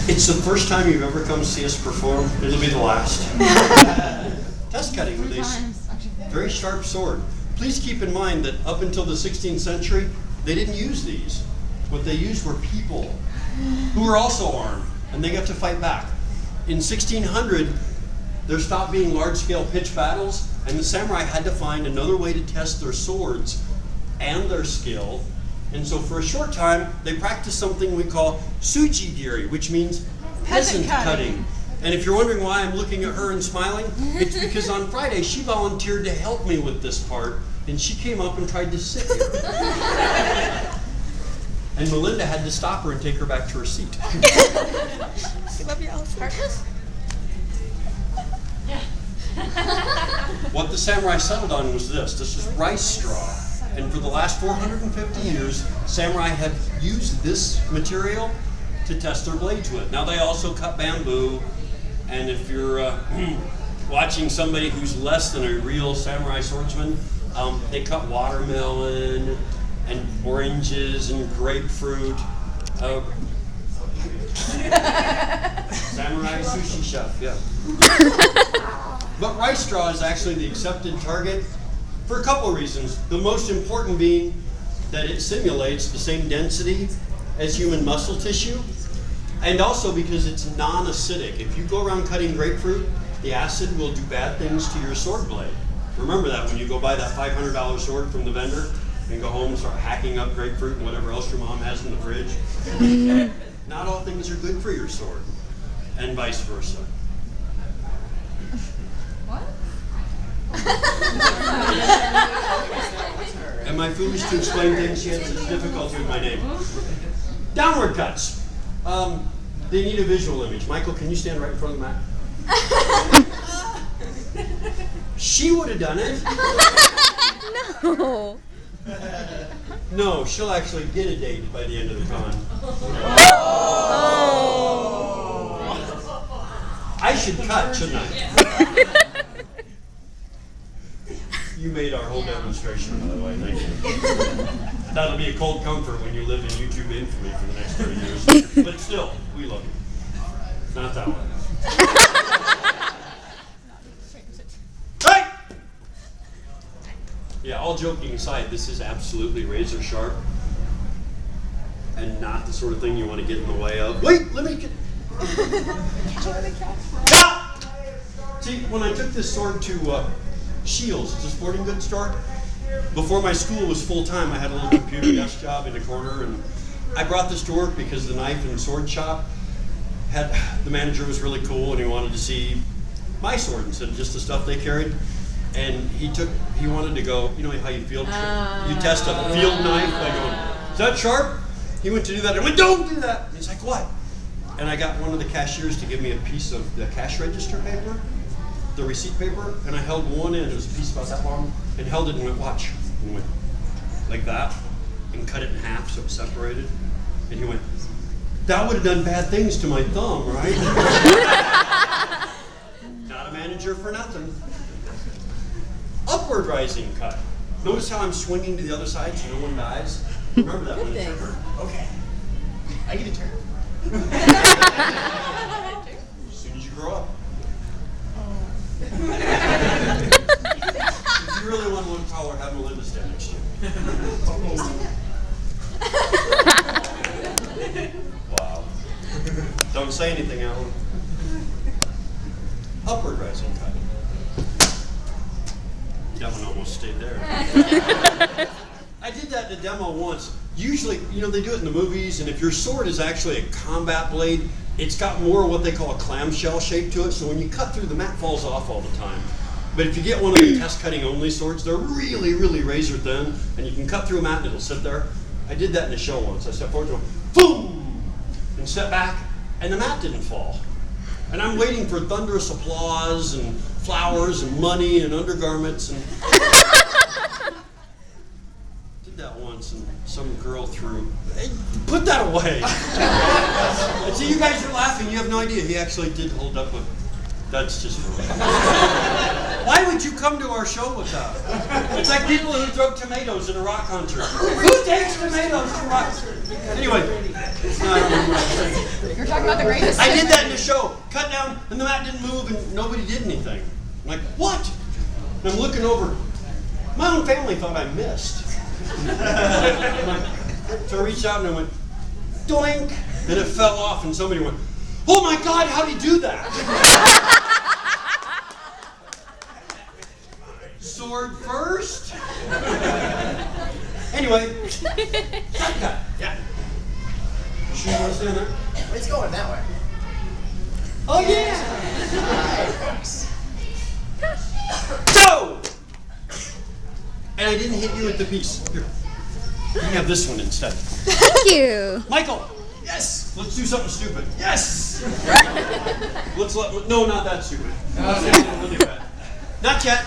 It's the first time you've ever come see us perform. It'll be the last. Test cutting with a very sharp sword. Please keep in mind that up until the 16th century, they didn't use these. What they used were people who were also armed, and they got to fight back. In 1600, there stopped being large-scale pitched battles, and the samurai had to find another way to test their swords and their skill. And so for a short time, they practiced something we call sujigiri, which means peasant cutting. And if you're wondering why I'm looking at her and smiling, it's because on Friday she volunteered to help me with this part, and she came up and tried to sit here. And Melinda had to stop her and take her back to her seat. You love your Alice heart. What the samurai settled on was this. This is rice straw. And for the last 450 years, samurai have used this material to test their blades with. Now they also cut bamboo, and if you're watching somebody who's less than a real samurai swordsman, they cut watermelon and oranges and grapefruit. Samurai sushi chef, yeah. But rice straw is actually the accepted target for a couple of reasons. The most important being that it simulates the same density as human muscle tissue, and also because it's non-acidic. If you go around cutting grapefruit, the acid will do bad things to your sword blade. Remember that when you go buy that $500 sword from the vendor and go home and start hacking up grapefruit and whatever else your mom has in the fridge. Not all things are good for your sword, and vice versa. Am I foolish to explain things? She has such difficulty with my name. Downward cuts. They need a visual image. Michael, can you stand right in front of the mat? She would have done it. No. No, she'll actually get a date by the end of the con. Oh. I should cut, shouldn't I? You made our whole demonstration, by the way. Thank you. That'll be a cold comfort when you live in YouTube infamy for the next 30 years. But still, we love you. Not that one. Hey! Yeah, all joking aside, this is absolutely razor sharp and not the sort of thing you want to get in the way of. Wait, let me get... Stop! See, when I took this sword to Shields, it's a sporting goods store. Before my school was full-time, I had a little computer desk job in the corner, and I brought this to work because the knife and sword shop the manager was really cool, and he wanted to see my sword instead of just the stuff they carried. And he wanted to go, you know how you field you test a field knife by going, is that sharp? He went to do that, and I went, don't do that. And he's like, what? And I got one of the cashiers to give me a piece of the cash register paper, the receipt paper, and I held one end, it was a piece about that long, and held it and went, watch. And went like that, and cut it in half so it separated. And he went, that would have done bad things to my thumb, right? Not a manager for nothing. Upward rising cut. Notice how I'm swinging to the other side so no one dies? Remember that when it's over. Okay. I get a turn. As soon as you grow up. If you really want to look taller, have Melinda stand next to you. Wow. Don't say anything, Alan. Upward rising cut. That one almost stayed there. I did that in a demo once. Usually, they do it in the movies, and if your sword is actually a combat blade, it's got more of what they call a clamshell shape to it, so when you cut through, the mat falls off all the time. But if you get one of the test cutting only swords, they're really, really razor thin, and you can cut through a mat and it'll sit there. I did that in a show once. I stepped forward and boom! And stepped back, and the mat didn't fall. And I'm waiting for thunderous applause and flowers and money and undergarments. And did that once, and some girl threw, hey, put that away. And see, you guys are laughing. You have no idea. He actually did hold up with. That's just rude. Why would you come to our show with that? It's like people who throw tomatoes in a rock concert. Who takes tomatoes to rock? Anyway, I don't remember what I was saying. You're talking about the greatest. I did that in the show. Cut down, and the mat didn't move, and nobody did anything. I'm like, what? And I'm looking over. My own family thought I missed. I'm like, so I reached out and I went, doink, and it fell off, and somebody went, oh my God, how'd he do that? Sword first? Anyway, cut. Yeah. Sure you want to stand there? It's going that way. Oh yeah! Nice. Go! And I didn't hit you with the piece. Here. You can have this one instead. Thank you. Michael! Yes! Let's do something stupid. Yes! No, not that stupid. Not yet.